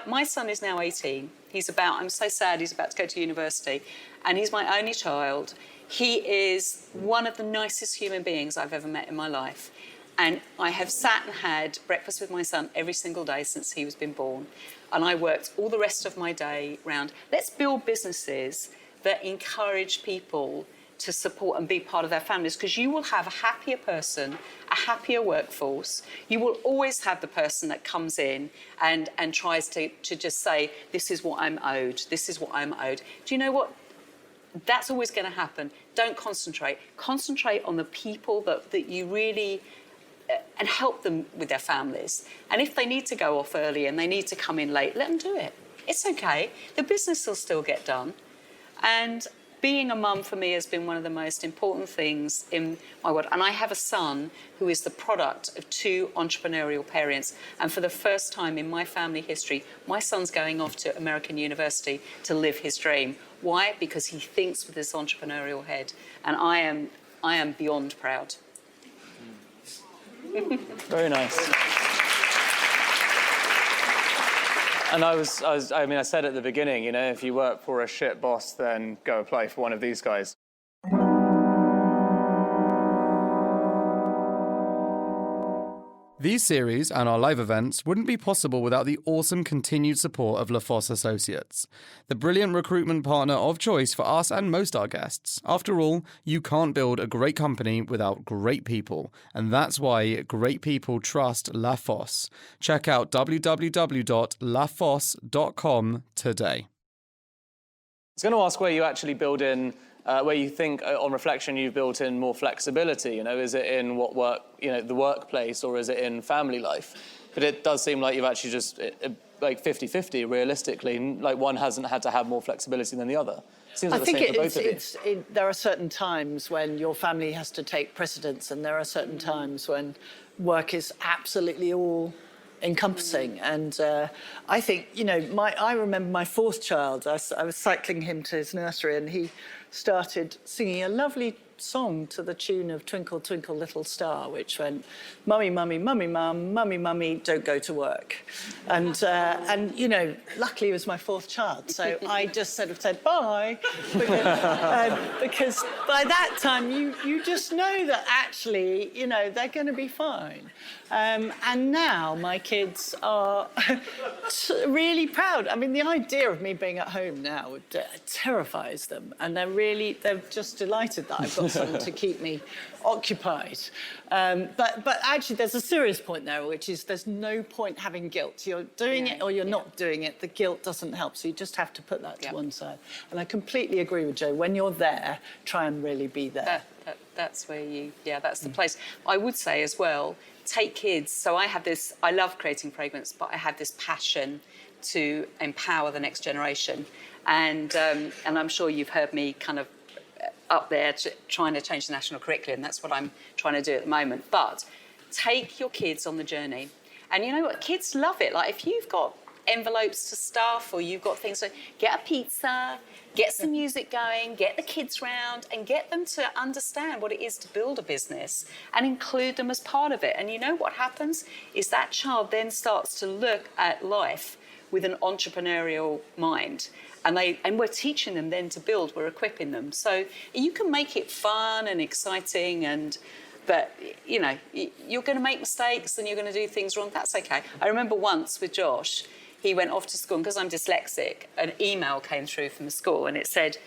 My son is now 18. I'm so sad, he's about to go to university, and he's my only child. He is one of the nicest human beings I've ever met in my life. And I have sat and had breakfast with my son every single day since he was been born. And I worked all the rest of my day round. Let's build businesses that encourage people to support and be part of their families, because you will have a happier person, a happier workforce. You will always have the person that comes in and tries to just say, this is what I'm owed, this is what I'm owed. Do you know what? That's always going to happen. Don't concentrate. Concentrate on the people that you really... and help them with their families. And if they need to go off early and they need to come in late, let them do it. It's okay. The business will still get done. And being a mum for me has been one of the most important things in my world. And I have a son who is the product of 2 entrepreneurial parents. And for the first time in my family history, my son's going off to American university to live his dream. Why? Because he thinks with his entrepreneurial head. And I am beyond proud. Very nice. And I said at the beginning, if you work for a shit boss, then go apply for one of these guys. These series and our live events wouldn't be possible without the awesome continued support of LaFosse Associates, the brilliant recruitment partner of choice for us and most our guests. After all, you can't build a great company without great people, and that's why great people trust LaFosse. Check out www.lafosse.com today. I was going to ask where you actually build in, where you think, on reflection, you've built in more flexibility. Is it in what work, the workplace, or is it in family life? But it does seem like you've actually just, like 50-50, realistically. Like one hasn't had to have more flexibility than the other. Seems like the same for both of you. There are certain times when your family has to take precedence, and there are certain times when work is absolutely all encompassing. And I think, I remember my 4th child, I was cycling him to his nursery, and he started singing a lovely song to the tune of Twinkle, Twinkle, Little Star, which went, mummy, mummy, mummy, mum, mummy, mummy, don't go to work. And you know, luckily it was my fourth child, so I just sort of said bye, because by that time you just know that actually, you know, they're going to be fine. And now my kids are really proud. I mean, the idea of me being at home now terrifies them, and they're just delighted that I've got someone to keep me occupied. But actually, there's a serious point there, which is there's no point having guilt. You're doing it or you're not doing it. The guilt doesn't help, so you just have to put that to one side. And I completely agree with Jo. When you're there, try and really be there. That's where that's the place. I would say as well, take kids. So I love creating fragrance, but I have this passion to empower the next generation. And I'm sure you've heard me kind of up there trying to change the national curriculum. That's what I'm trying to do at the moment. But take your kids on the journey. And you know what? Kids love it. Like if you've got envelopes to stuff or you've got things to get a pizza, get some music going, get the kids round and get them to understand what it is to build a business and include them as part of it. And you know what happens is that child then starts to look at life with an entrepreneurial mind. And we're teaching them then to build, we're equipping them. So you can make it fun and exciting but, you know, you're going to make mistakes and you're going to do things wrong. That's okay. I remember once with Josh, he went off to school, and because I'm dyslexic, an email came through from the school and it said,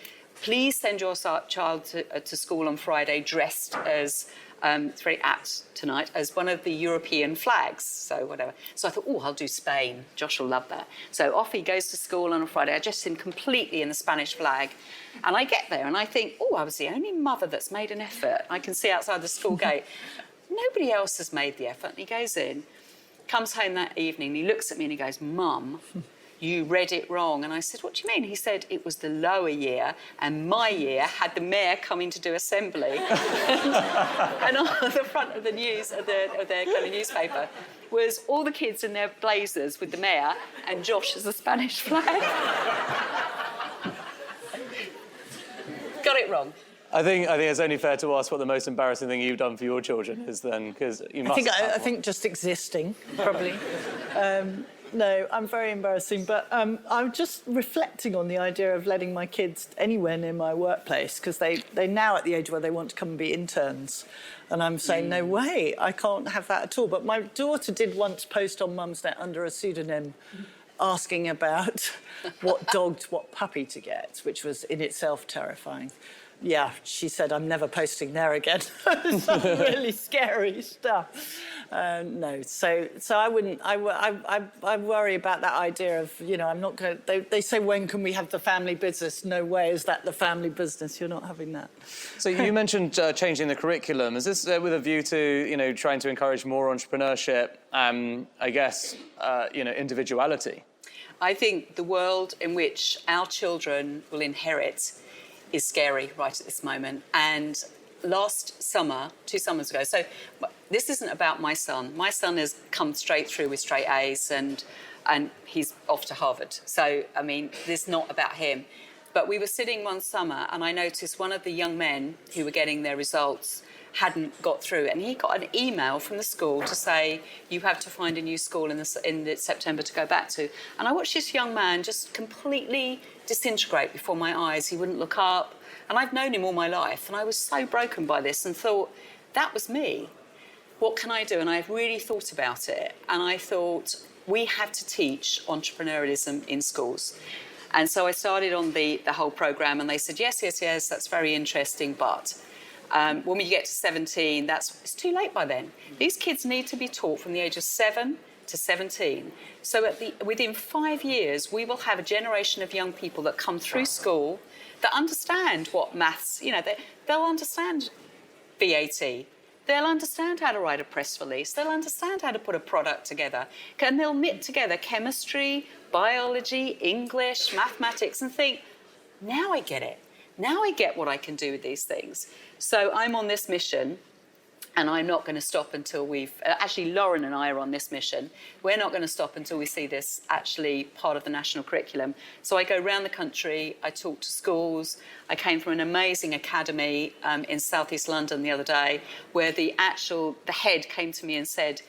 please send your child to school on Friday dressed as, it's very apt tonight, as one of the European flags, so whatever. So I thought, I'll do Spain. Josh will love that. So off he goes to school on a Friday. I dressed him completely in the Spanish flag. And I get there and I think, I was the only mother that's made an effort. I can see outside the school gate. Nobody else has made the effort. And he goes in, comes home that evening, he looks at me and he goes, Mum, you read it wrong. And I said, what do you mean? He said, it was the lower year and my year had the mayor coming to do assembly. And on the front of the news, of their kind of newspaper, was all the kids in their blazers with the mayor and Josh as a Spanish flag. Got it wrong. I think it's only fair to ask what the most embarrassing thing you've done for your children is then, because you must. I think just existing, probably. No, I'm very embarrassing, but I'm just reflecting on the idea of letting my kids anywhere near my workplace, because they're now at the age where they want to come and be interns. And I'm saying, no way, I can't have that at all. But my daughter did once post on Mumsnet under a pseudonym asking about what dog, what puppy to get, which was in itself terrifying. Yeah, she said, I'm never posting there again. Some really scary stuff. No, so I wouldn't. I worry about that idea of, you know, I'm not going to. They say, when can we have the family business? No way is that the family business. You're not having that. So you mentioned changing the curriculum. Is this with a view to, you know, trying to encourage more entrepreneurship? I guess, you know, individuality. I think the world in which our children will inherit is scary right at this moment. And last summer, 2 summers ago, so this isn't about my son. My son has come straight through with straight A's and he's off to Harvard. So, I mean, this is not about him. But we were sitting one summer and I noticed one of the young men who were getting their results hadn't got through, and he got an email from the school to say, you have to find a new school in September to go back to. And I watched this young man just completely disintegrate before my eyes. He wouldn't look up, and I've known him all my life, and I was so broken by this and thought, that was me. What can I do? And I really thought about it, and I thought, we have to teach entrepreneurialism in schools. And so I started on the whole programme, and they said, yes, that's very interesting, but when you get to 17, it's too late by then. These kids need to be taught from the age of 7 to 17. So within 5 years, we will have a generation of young people that come through school that understand what maths, you know, they'll understand VAT. They'll understand how to write a press release. They'll understand how to put a product together. And they'll knit together chemistry, biology, English, mathematics, and think, now I get it. Now I get what I can do with these things. So I'm on this mission And I'm not going to stop until actually Lauren and I are on this mission. We're not going to stop until we see this actually part of the national curriculum. So I go around the country, I talk to schools. I came from an amazing academy in southeast London the other day where the head came to me and said,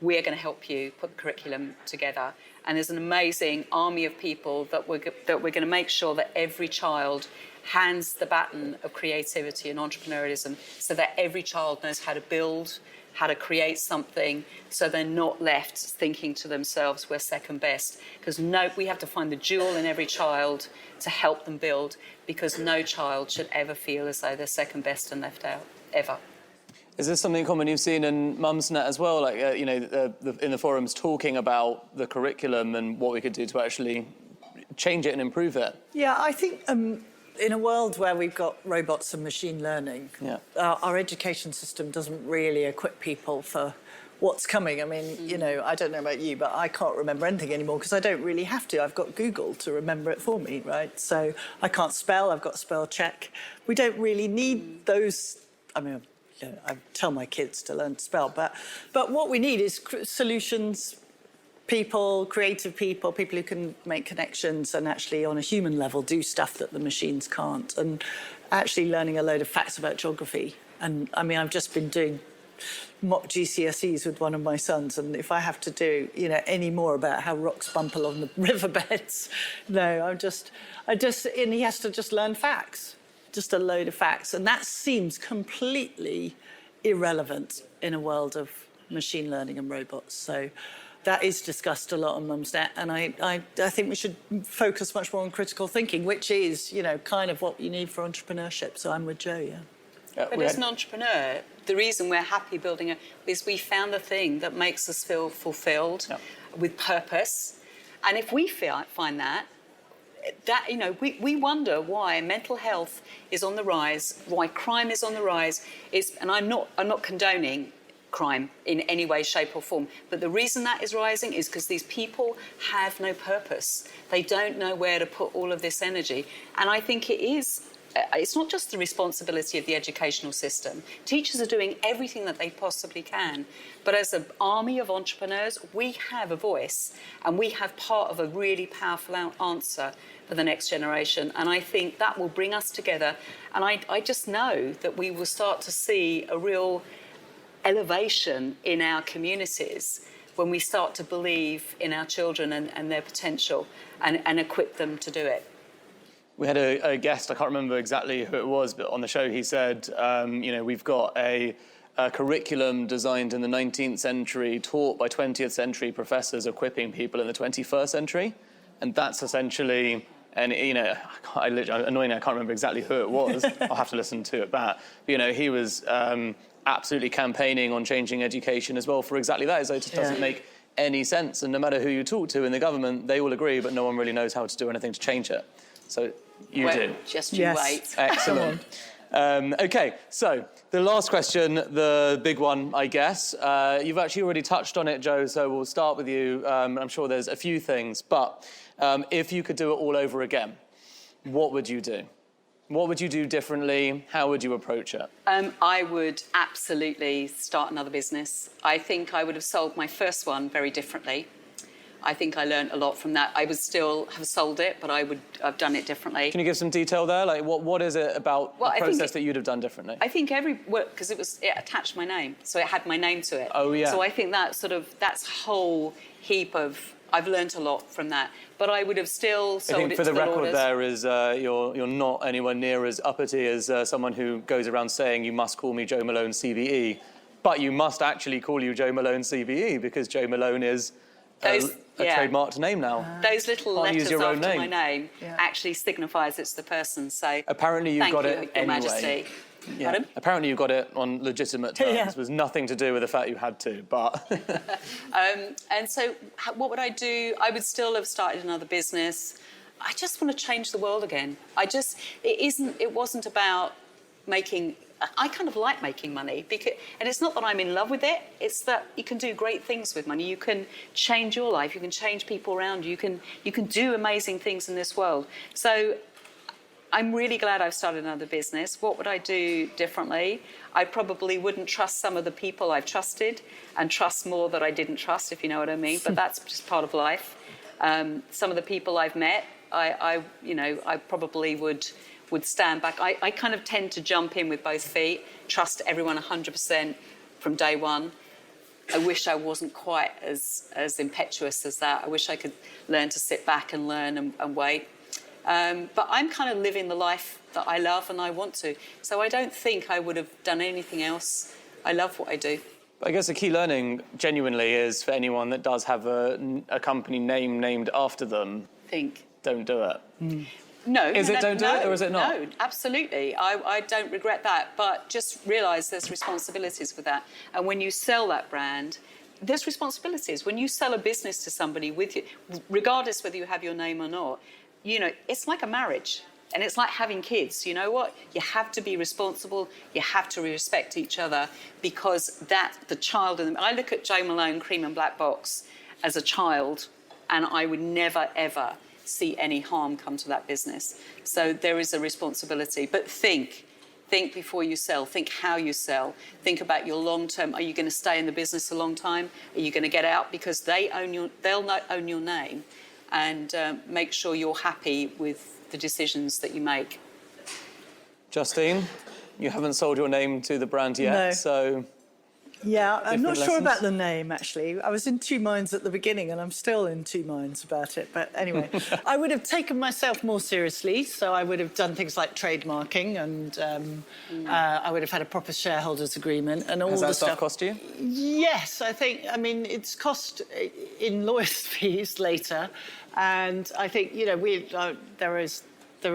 we're going to help you put the curriculum together. And there's an amazing army of people that we're going to make sure that every child hands the baton of creativity and entrepreneurialism so that every child knows how to build, how to create something, so they're not left thinking to themselves, we're second best. Because we have to find the jewel in every child to help them build, because no child should ever feel as though they're second best and left out, ever. Is this something common you've seen in Mumsnet as well? Like, in the forums talking about the curriculum and what we could do to actually change it and improve it? Yeah, I think in a world where we've got robots and machine learning, our education system doesn't really equip people for what's coming. I mean, I don't know about you, but I can't remember anything anymore because I don't really have to. I've got Google to remember it for me, right? So I can't spell, I've got spell check. We don't really need those. I mean, I tell my kids to learn to spell, but what we need is solutions, people, creative people who can make connections and actually on a human level do stuff that the machines can't, and actually learning a load of facts about geography. And I mean, I've just been doing mock GCSEs with one of my sons, and if I have to do, any more about how rocks bump along the riverbeds, and he has to just learn facts. Just a load of facts. And that seems completely irrelevant in a world of machine learning and robots. So that is discussed a lot on Mumsnet. And I think we should focus much more on critical thinking, which is, kind of what you need for entrepreneurship. So I'm with Jo, But as an entrepreneur, the reason we're happy building it is we found the thing that makes us feel fulfilled with purpose. And if we find that, we wonder why mental health is on the rise, why crime is on the rise. And I'm not condoning crime in any way, shape or form, but the reason that is rising is because these people have no purpose. They don't know where to put all of this energy. And I think it's not just the responsibility of the educational system. Teachers are doing everything that they possibly can. But as an army of entrepreneurs, we have a voice and we have part of a really powerful answer for the next generation. And I think that will bring us together. And I just know that we will start to see a real elevation in our communities when we start to believe in our children and their potential and equip them to do it. We had a guest, I can't remember exactly who it was, but on the show he said, we've got a curriculum designed in the 19th century, taught by 20th century professors equipping people in the 21st century. And that's essentially, annoyingly, I can't remember exactly who it was. I'll have to listen to it back. But, he was absolutely campaigning on changing education as well for exactly that. So it just doesn't make any sense. And no matter who you talk to in the government, they all agree, but no one really knows how to do anything to change it. So you do. Just you wait. Excellent. OK, so the last question, the big one, I guess. You've actually already touched on it, Jo, so we'll start with you. I'm sure there's a few things, but if you could do it all over again, what would you do? What would you do differently? How would you approach it? I would absolutely start another business. I think I would have sold my first one very differently. I think I learned a lot from that. I would still have sold it, but I would have done it differently. Can you give some detail there? Like, what is it about the process that you'd have done differently? I think because it attached my name, so it had my name to it. Oh, yeah. So I think that's whole heap of, I've learned a lot from that. But I would have still sold it to the I think for the record orders. there is you're not anywhere near as uppity as someone who goes around saying you must call me Jo Malone CBE, but you must actually call you Jo Malone CBE because Jo Malone is a trademarked name now. Those little letters your own after my name actually signifies it's the person. So apparently you've got it Your anyway. Majesty. Yeah. Pardon? Apparently you got it on legitimate terms. It was nothing to do with the fact you had to, but... And so what would I do? I would still have started another business. I just want to change the world again. It wasn't about making... I kind of like making money, and it's not that I'm in love with it, it's that you can do great things with money. You can change your life, you can change people around you, you can do amazing things in this world. So I'm really glad I've started another business. What would I do differently? I probably wouldn't trust some of the people I've trusted and trust more that I didn't trust, if you know what I mean. But that's just part of life. Some of the people I've met, I probably would stand back. I kind of tend to jump in with both feet, trust everyone 100% from day one. I wish I wasn't quite as impetuous as that. I wish I could learn to sit back and learn and wait. But I'm kind of living the life that I love and I want to. So I don't think I would have done anything else. I love what I do. I guess a key learning, genuinely, is for anyone that does have a company name named after them, don't do it. No. Is it don't do it, or is it not? No, absolutely. I don't regret that. But just realise there's responsibilities with that. And when you sell that brand, there's responsibilities. When you sell a business to somebody with you, regardless whether you have your name or not, you know, it's like a marriage. And it's like having kids. You know what? You have to be responsible. You have to respect each other, because the child in them. I look at Jo Malone Cream and Black Box as a child, and I would never, ever see any harm come to that business. So there is a responsibility. But think before you sell. Think how you sell. Think about your long term. Are you going to stay in the business a long time? Are you going to get out? Because they'll own your name. And make sure you're happy with the decisions that you make. Justine, you haven't sold your name to the brand yet, No. so... Yeah, I'm not sure lessons? about the name, actually. I was in two minds at the beginning, and I'm still in two minds about it. But anyway, I would have taken myself more seriously, so I would have done things like trademarking, and I would have had a proper shareholders agreement and all the stuff. Has that stuff cost you? Yes, I mean, it's cost in lawyers' fees later. And I think, you know, there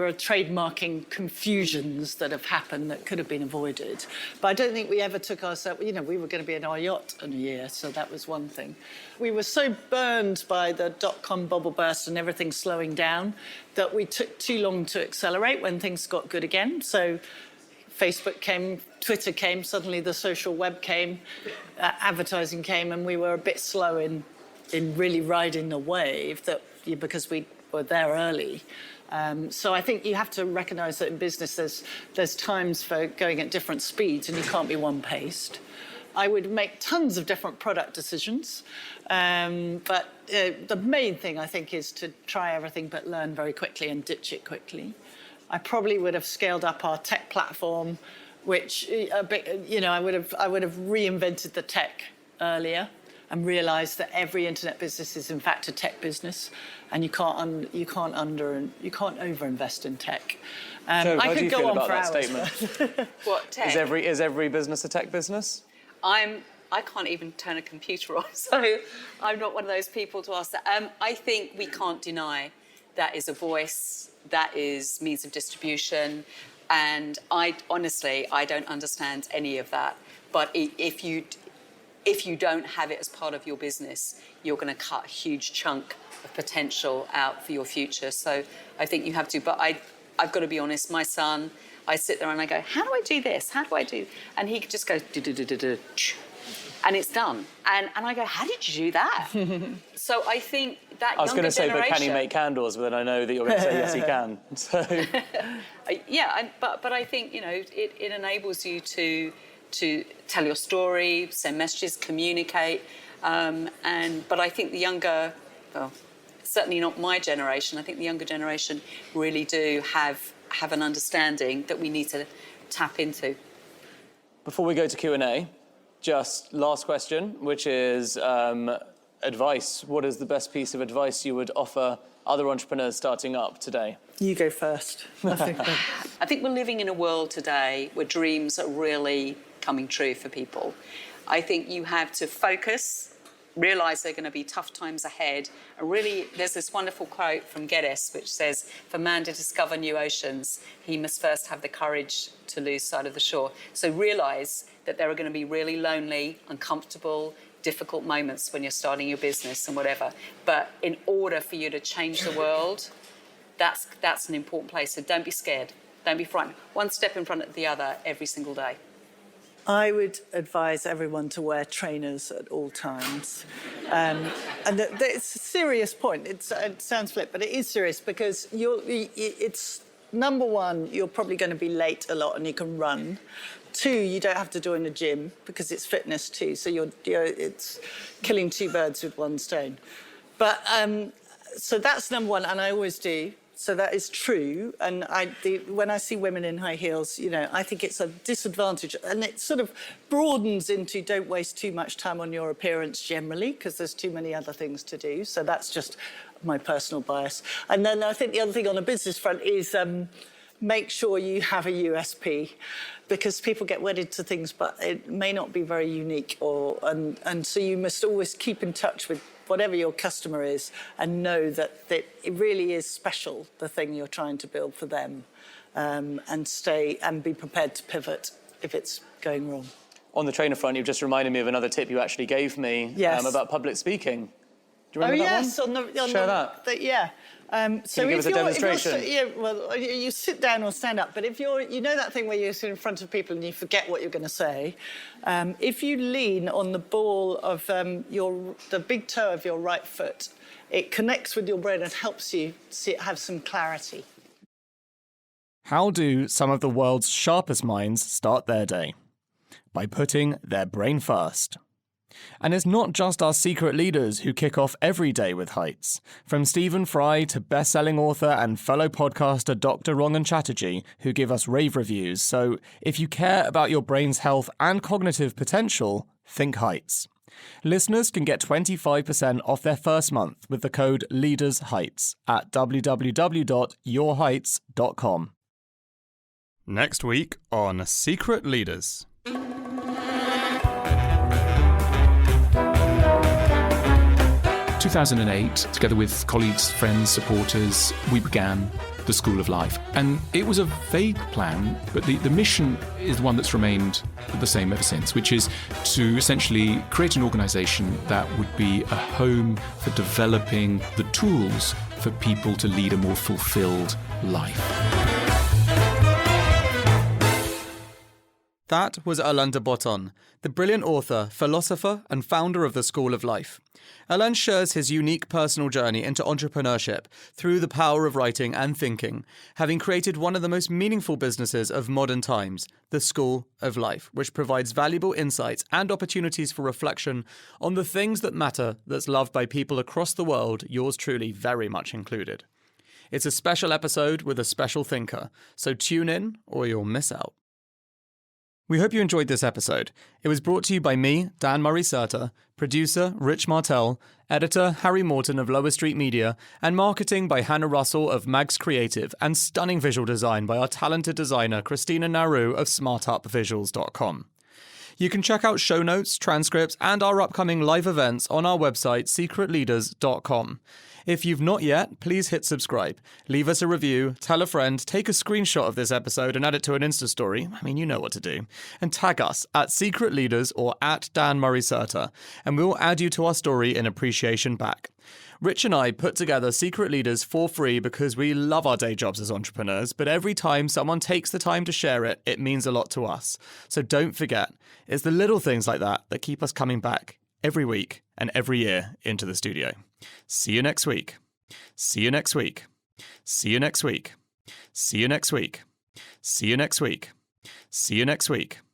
are trademarking confusions that have happened that could have been avoided. But I don't think we ever took ourselves, you know, we were going to be in our yacht in a year, so that was one thing. We were so burned by the dot-com bubble burst and everything slowing down that we took too long to accelerate when things got good again. So Facebook came, Twitter came, suddenly the social web came, advertising came, and we were a bit slow in really riding the wave because we were there early. So I think you have to recognise that in business there's times for going at different speeds and you can't be one-paced. I would make tons of different product decisions, but the main thing I think is to try everything but learn very quickly and ditch it quickly. I probably would have scaled up our tech platform, which I would have reinvented the tech earlier and realised that every internet business is in fact a tech business, and you can't over-invest in tech. Jo, how do you feel about that hours. statement? What, tech? Is every business a tech business? I can't even turn a computer on, so I'm not one of those people to ask that. I think we can't deny that is a voice, that is means of distribution, and I don't understand any of that. But if you don't have it as part of your business, you're going to cut a huge chunk of potential out for your future. So I think you have to. But I've got to be honest, my son, I sit there and I go, how do I do this? How do I do? And he just goes, and it's done. And I go, how did you do that? So I think that I was going to say, but can he generation- make candles? But then I know that you're going to say, yes, he can. So... Yeah, but I think, you know, it enables you to tell your story, send messages, communicate. But I think the younger, well, certainly not my generation, I think the younger generation really do have an understanding that we need to tap into. Before we go to Q&A, just last question, which is advice. What is the best piece of advice you would offer other entrepreneurs starting up today? You go first. I think we're living in a world today where dreams are really coming true for people. I think you have to focus, realise there are going to be tough times ahead, and really there's this wonderful quote from Geddes which says, for man to discover new oceans, he must first have the courage to lose sight of the shore. So realise that there are going to be really lonely, uncomfortable, difficult moments when you're starting your business and whatever. But in order for you to change the world, that's an important place. So don't be scared. Don't be frightened. One step in front of the other every single day. I would advise everyone to wear trainers at all times. And it's a serious point. It sounds flip, but it is serious because number one, you're probably going to be late a lot and you can run. Two, you don't have to do in a gym because it's fitness too. So it's killing two birds with one stone. But so that's number one, and I always do. So that is true. And when I see women in high heels, I think it's a disadvantage. And it sort of broadens into don't waste too much time on your appearance generally, because there's too many other things to do. So that's just my personal bias. And then I think the other thing on the business front is make sure you have a USP, because people get wedded to things, but it may not be very unique. And so you must always keep in touch with whatever your customer is and know that it really is special, the thing you're trying to build for them, and stay and be prepared to pivot if it's going wrong. On the trainer front, you've just reminded me of another tip you actually gave me about public speaking. Do you remember that one? Share that. Yeah. So Can you give us a demonstration? You sit down or stand up, but if that thing where you're sitting in front of people and you forget what you're going to say, if you lean on the ball of the big toe of your right foot, it connects with your brain and helps you have some clarity. How do some of the world's sharpest minds start their day? By putting their brain first. And it's not just our secret leaders who kick off every day with heights. From Stephen Fry to best-selling author and fellow podcaster Dr. Rangan Chatterjee, who give us rave reviews. So if you care about your brain's health and cognitive potential, think heights. Listeners can get 25% off their first month with the code LEADERSHEIGHTS at www.yourheights.com. Next week on Secret Leaders. 2008, together with colleagues, friends, supporters, we began the School of Life. And it was a vague plan, but the mission is the one that's remained the same ever since, which is to essentially create an organisation that would be a home for developing the tools for people to lead a more fulfilled life. That was Alain de Botton, the brilliant author, philosopher, and founder of the School of Life. Alain shares his unique personal journey into entrepreneurship through the power of writing and thinking, having created one of the most meaningful businesses of modern times, the School of Life, which provides valuable insights and opportunities for reflection on the things that matter that's loved by people across the world, yours truly very much included. It's a special episode with a special thinker, so tune in or you'll miss out. We hope you enjoyed this episode. It was brought to you by me, Dan Murray-Serter, producer Rich Martell, editor Harry Morton of Lower Street Media, and marketing by Hannah Russell of Mags Creative, and stunning visual design by our talented designer Christina Naru of smartupvisuals.com. You can check out show notes, transcripts, and our upcoming live events on our website, secretleaders.com. If you've not yet, please hit subscribe. Leave us a review, tell a friend, take a screenshot of this episode and add it to an Insta story. I mean, you know what to do. And tag us at Secret Leaders or at Dan Murray-Serter, and we'll add you to our story in appreciation back. Rich and I put together Secret Leaders for free because we love our day jobs as entrepreneurs, but every time someone takes the time to share it, it means a lot to us. So don't forget, it's the little things like that that keep us coming back every week and every year into the studio. See you next week. See you next week. See you next week. See you next week. See you next week. See you next week.